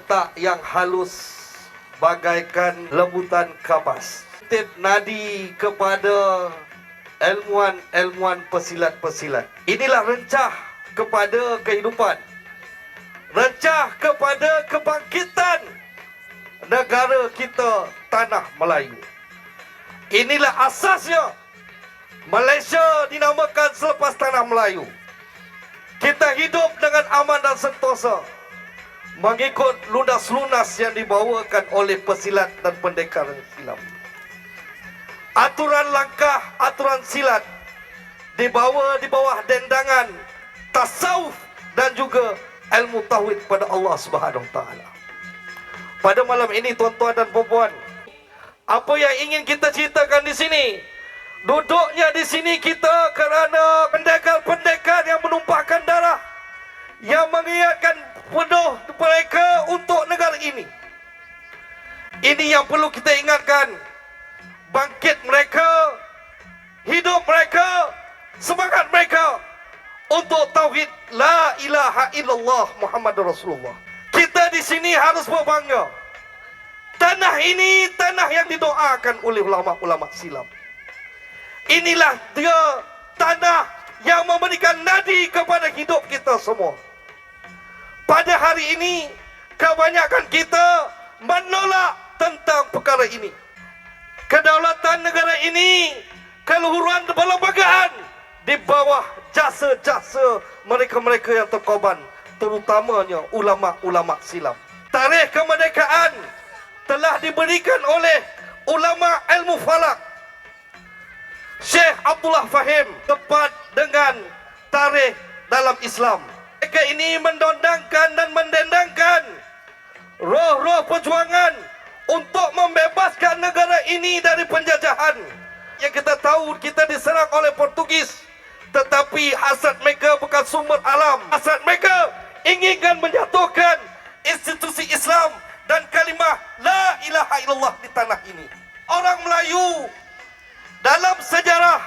watak yang halus bagaikan lembutan kapas. Tip nadi kepada ilmuwan-ilmuwan pesilat-pesilat. Inilah rencah kepada kehidupan, rencah kepada kebangkitan negara kita, tanah Melayu. Inilah asasnya Malaysia dinamakan selepas tanah Melayu. Kita hidup dengan aman dan sentosa mengikut lunas-lunas yang dibawakan oleh pesilat dan pendekar silam. Aturan langkah, aturan silat dibawa di bawah dendangan tasawuf dan juga ilmu tauhid pada Allah Subhanahu Wa Taala. Pada malam ini tuan-tuan dan puan-puan, apa yang ingin kita ceritakan di sini, duduknya di sini kita kerana pendekar-pendekar yang menumpahkan darah, yang mengingatkan penuh mereka untuk negara ini. Ini yang perlu kita ingatkan. Bangkit mereka, hidup mereka, semangat mereka untuk tauhid la ilaha illallah Muhammadur Rasulullah. Kita di sini harus berbangga. Tanah ini tanah yang didoakan oleh ulama-ulama silam. Inilah dia tanah yang memberikan nadi kepada hidup kita semua. Pada hari ini, kebanyakan kita menolak tentang perkara ini. Kedaulatan negara ini, keluhuran perlembagaan di bawah jasa-jasa mereka-mereka yang terkorban, terutamanya ulama-ulama silam. Tarikh kemerdekaan telah diberikan oleh ulama ilmu falak Syekh Abdullah Fahim, tepat dengan tarikh dalam Islam. Mereka ini mendondangkan dan mendendangkan roh-roh perjuangan untuk membebaskan negara ini dari penjajahan. Yang kita tahu, kita diserang oleh Portugis, tetapi hasad mereka bukan sumber alam. Hasad mereka inginkan menjatuhkan institusi Islam dan kalimah la ilaha illallah di tanah ini. Orang Melayu dalam sejarah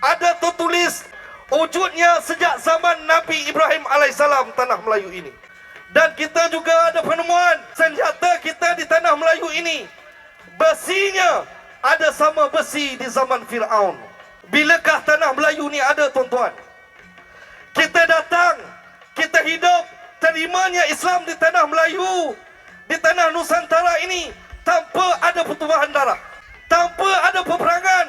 ada tertulis wujudnya sejak zaman Nabi Ibrahim alaihissalam tanah Melayu ini. Dan kita juga ada penemuan senjata kita di tanah Melayu ini, besinya ada sama besi di zaman Fir'aun. Bilakah tanah Melayu ni ada, tuan-tuan? Kita datang, kita hidup, terimanya Islam di tanah Melayu, di tanah Nusantara ini, tanpa ada pertumpahan darah, tanpa ada peperangan.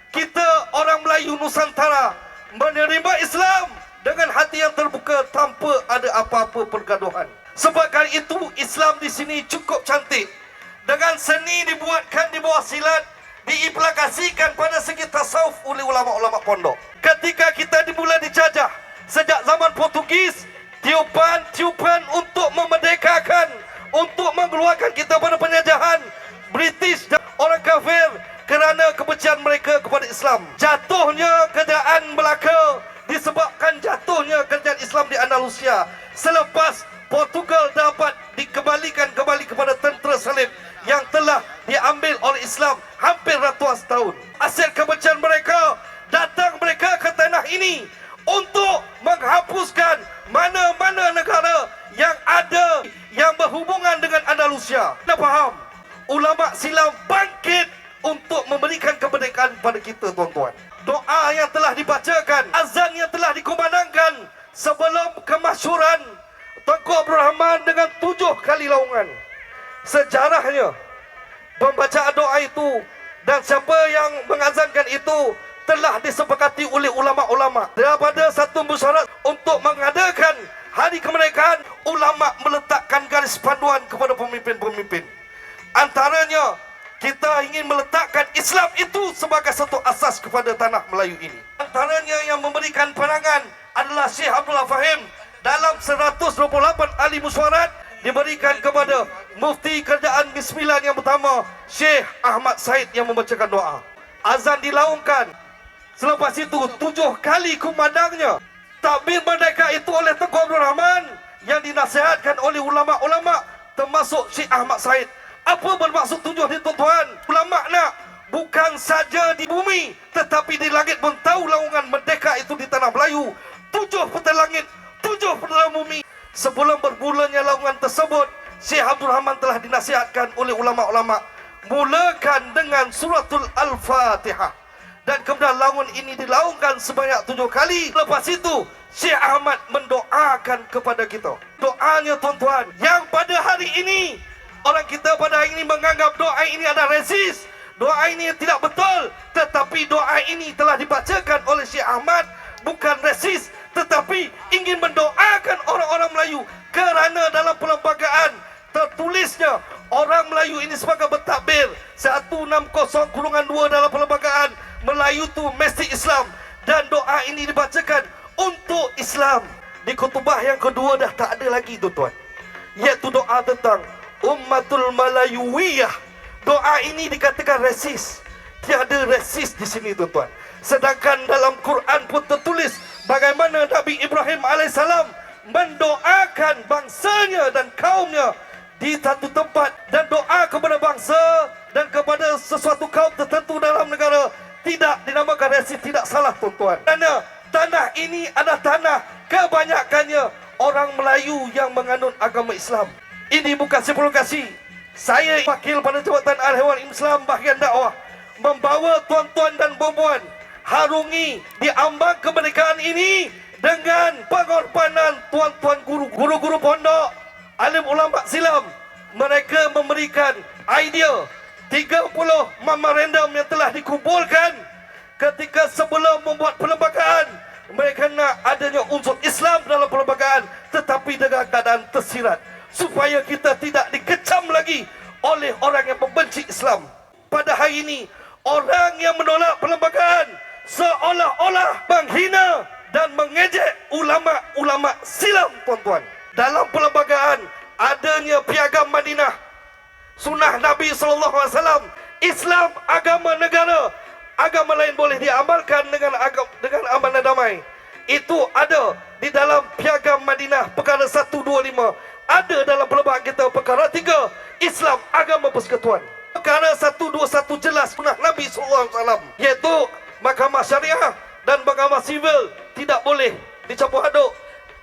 Kita orang Melayu Nusantara menerima Islam dengan hati yang terbuka tanpa ada apa-apa pergaduhan. Sebab kali itu Islam di sini cukup cantik. Dengan seni dibuatkan di bawah silat, diimplikasikan pada segi tasawuf oleh ulama-ulama pondok. Ketika kita dimula dijajah sejak zaman Portugis, tiupan untuk memerdekakan, untuk mengeluarkan kita pada penjajahan British dan orang kafir kerana kebencian mereka kepada Islam. Jatuhnya kerajaan Melaka disebabkan jatuhnya kerajaan Islam di Andalusia selepas Portugal dapat dikembalikan kembali kepada tentera salib yang telah diambil oleh Islam hampir ratusan tahun. Hasil kebencian mereka, datang mereka ke tanah ini untuk menghapuskan mana-mana negara yang ada yang berhubungan dengan Andalusia. Anda faham? Ulama silam bangkit untuk memberikan kemerdekaan pada kita, tuan-tuan. Doa yang telah dibacakan, azan yang telah dikumandangkan sebelum kemasyhuran Tengku Abdul Rahman dengan 7 kali laungan. Sejarahnya, pembacaan doa itu dan siapa yang mengazankan itu telah disepakati oleh ulama-ulama. Daripada satu musyarat untuk mengadakan hari kemerdekaan, ulama meletakkan garis panduan kepada pemimpin-pemimpin. Antaranya, kita ingin meletakkan Islam itu sebagai satu asas kepada tanah Melayu ini. Antaranya yang memberikan pandangan adalah Syekh Abdullah Fahim. Dalam 128 ahli musyawarah diberikan kepada Mufti Kerajaan Bismillah yang pertama, Syekh Ahmad Said yang membacakan doa. Azan dilaungkan. Selepas itu 7 kali kumandangnya. Takbir merdeka itu oleh Tengku Abdul Rahman yang dinasihatkan oleh ulama-ulama termasuk Syekh Ahmad Said. Apa bermaksud 7 ni, tuan-tuan? Ulama nak bukan saja di bumi, tetapi di langit pun tahu laungan merdeka itu di tanah Melayu. 7 peta langit, 7 peta bumi. Sebelum berbulannya laungan tersebut, Syekh Abdul Rahman telah dinasihatkan oleh ulama-ulama, mulakan dengan suratul Al-Fatihah, dan kemudian laun ini dilaungkan sebanyak 7 kali. Lepas itu Syekh Ahmad mendoakan kepada kita. Doanya tuan-tuan, yang pada hari ini orang kita pada hari ini menganggap doa ini ada resis, doa ini tidak betul, tetapi doa ini telah dibacakan oleh Syekh Ahmad bukan resis, tetapi ingin mendoakan orang-orang Melayu, kerana dalam perlembagaan tertulisnya orang Melayu ini sebagai bertakbir 160-2 dalam perlembagaan Melayu tu mesti Islam, dan doa ini dibacakan untuk Islam. Di khutbah yang kedua dah tak ada lagi tuan-tuan, iaitu doa tentang Ummatul Malayuwiyah. Doa ini dikatakan resis, tiada resis di sini tuan-tuan. Sedangkan dalam Quran pun tertulis bagaimana Nabi Ibrahim AS mendoakan bangsanya dan kaumnya di satu tempat, dan doa kepada bangsa dan kepada sesuatu kaum tertentu dalam negara tidak dinamakan resis, tidak salah tuan-tuan. Kerana tanah ini adalah tanah kebanyakannya orang Melayu yang menganut agama Islam. Ini bukan provokasi. Saya wakil pada Jabatan Al-Ehwal Islam bahagian dakwah, membawa tuan-tuan dan puan-puan harungi di ambang kemerdekaan ini dengan pengorbanan tuan-tuan guru-guru pondok, alim ulama silam. Mereka memberikan idea 30 memorandum yang telah dikumpulkan ketika sebelum membuat perlembagaan. Mereka nak adanya unsur Islam dalam perlembagaan, tetapi dengan keadaan tersirat, supaya kita tidak dikecam lagi oleh orang yang membenci Islam. Pada hari ini, orang yang menolak perlembagaan seolah-olah menghina dan mengejek ulama-ulama silam tuan-tuan. Dalam perlembagaan adanya piagam Madinah, sunnah Nabi SAW, Islam agama negara, agama lain boleh diamalkan dengan amanah damai. Itu ada di dalam piagam Madinah perkara 125. Ada dalam perlembagaan kita perkara 3, Islam agama persekutuan. Perkara 121 jelas sunnah Nabi SAW, iaitu mahkamah syariah dan mahkamah sivil tidak boleh dicampur aduk.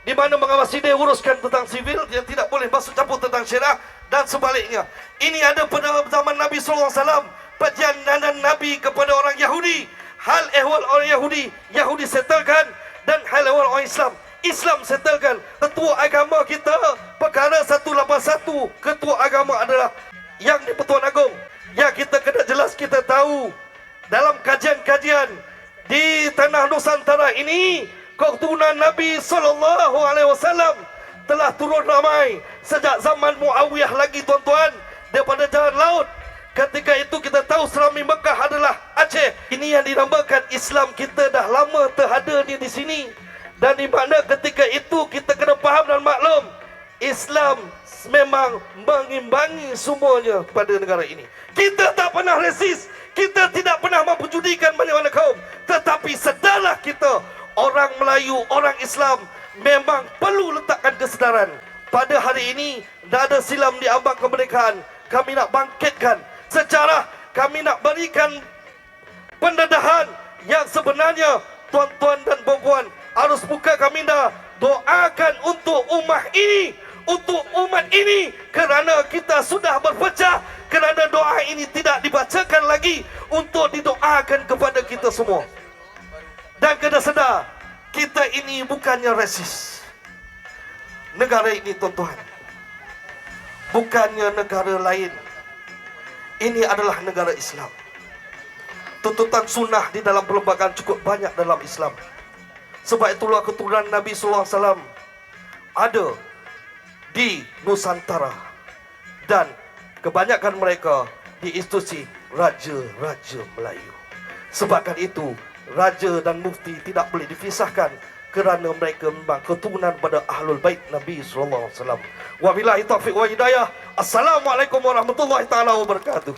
Di mana mahkamah sivil uruskan tentang sivil, yang tidak boleh masuk campur tentang syariah, dan sebaliknya. Ini ada pada zaman Nabi SAW, perjalanan Nabi kepada orang Yahudi, hal ehwal orang Yahudi, Yahudi settlekan, dan hal ehwal orang Islam settlekan. Ketua agama kita perkara 181, ketua agama adalah yang di Pertuan Agong. Yang kita kena jelas, kita tahu dalam kajian-kajian di tanah Nusantara ini, keturunan Nabi SAW telah turun ramai sejak zaman Muawiyah lagi tuan-tuan, daripada jalan laut. Ketika itu kita tahu Serami Mekah adalah Aceh. Ini yang dinamakan Islam kita dah lama terada di sini. Dan di mana ketika itu kita kena faham dan maklum, Islam memang mengimbangi semuanya pada negara ini. Kita tak pernah resis, kita tidak pernah memperjudikan mana-mana kaum. Tetapi sedarlah kita, orang Melayu, orang Islam, memang perlu letakkan kesedaran. Pada hari ini, tak ada silam di ambang kemerdekaan. Kami nak bangkitkan sejarah, kami nak berikan pendedahan yang sebenarnya. Tuan-tuan dan puan-puan, harus buka kami dah doakan untuk umat ini, untuk umat ini, kerana kita sudah berpecah, kerana doa ini tidak dibacakan lagi untuk didoakan kepada kita semua. Dan kena sedar, kita ini bukannya resis. Negara ini tuan-tuan, bukannya negara lain. Ini adalah negara Islam. Tuntutan sunnah di dalam perlembagaan cukup banyak dalam Islam. Sebab itulah keturunan Nabi SAW ada di Nusantara, dan kebanyakan mereka di institusi Raja-Raja Melayu. Sebabkan itu, Raja dan Mufti tidak boleh dipisahkan, kerana mereka memang keturunan pada Ahlul Bait Nabi SAW. Wabillahi taufiq wa hidayah. Assalamualaikum warahmatullahi taala wabarakatuh.